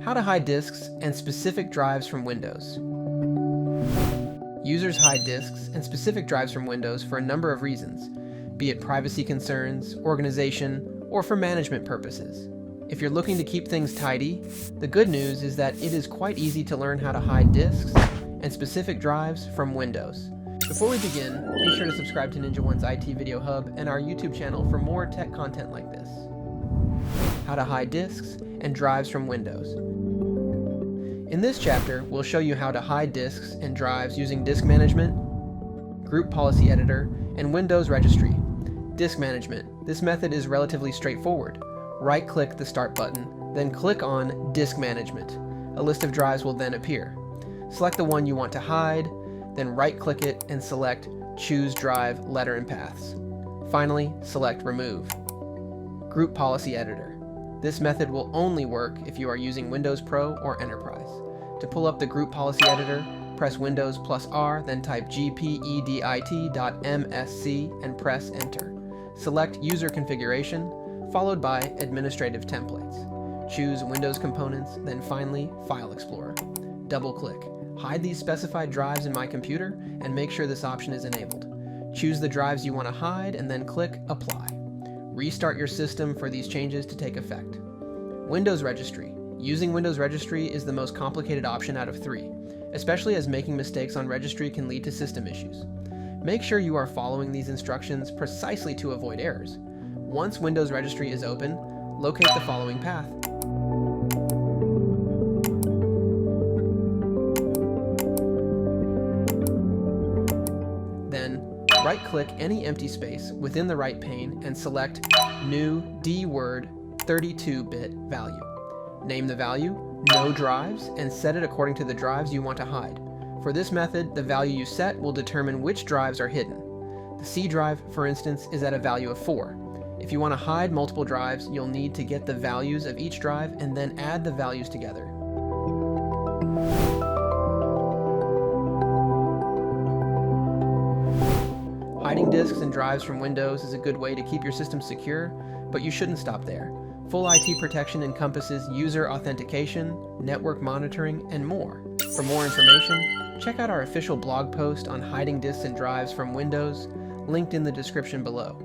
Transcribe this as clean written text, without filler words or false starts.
How to hide disks and specific drives from Windows. Users hide disks and specific drives from Windows for a number of reasons, be it privacy concerns, organization, or for management purposes. If you're looking to keep things tidy, the good news is that it is quite easy to learn how to hide disks and specific drives from Windows. Before we begin, be sure to subscribe to Ninja One's IT Video Hub and our YouTube channel for more tech content like this. How to hide disks and drives from Windows. In this chapter, we'll show you how to hide disks and drives using Disk Management, Group Policy Editor, and Windows Registry. Disk Management. This method is relatively straightforward. Right-click the Start button, then click on Disk Management. A list of drives will then appear. Select the one you want to hide, then right-click it and select Choose Drive, Letter and Paths. Finally, select Remove. Group Policy Editor. This method will only work if you are using Windows Pro or Enterprise. To pull up the Group Policy Editor, press Windows plus R, then type gpedit.msc and press Enter. Select User Configuration, followed by Administrative Templates. Choose Windows Components, then finally File Explorer. Double-click. Hide these specified drives in my computer and make sure this option is enabled. Choose the drives you want to hide and then click Apply. Restart your system for these changes to take effect. Windows Registry. Using Windows Registry is the most complicated option out of 3, especially as making mistakes on Registry can lead to system issues. Make sure you are following these instructions precisely to avoid errors. Once Windows Registry is open, locate the following path. Then, right-click any empty space within the right pane and select New D-Word 32-bit value. Name the value, No Drives, and set it according to the drives you want to hide. For this method, the value you set will determine which drives are hidden. The C drive, for instance, is at a value of 4. If you want to hide multiple drives, you'll need to get the values of each drive and then add the values together. Hiding disks and drives from Windows is a good way to keep your system secure, but you shouldn't stop there. Full IT protection encompasses user authentication, network monitoring, and more. For more information, check out our official blog post on hiding disks and drives from Windows, linked in the description below.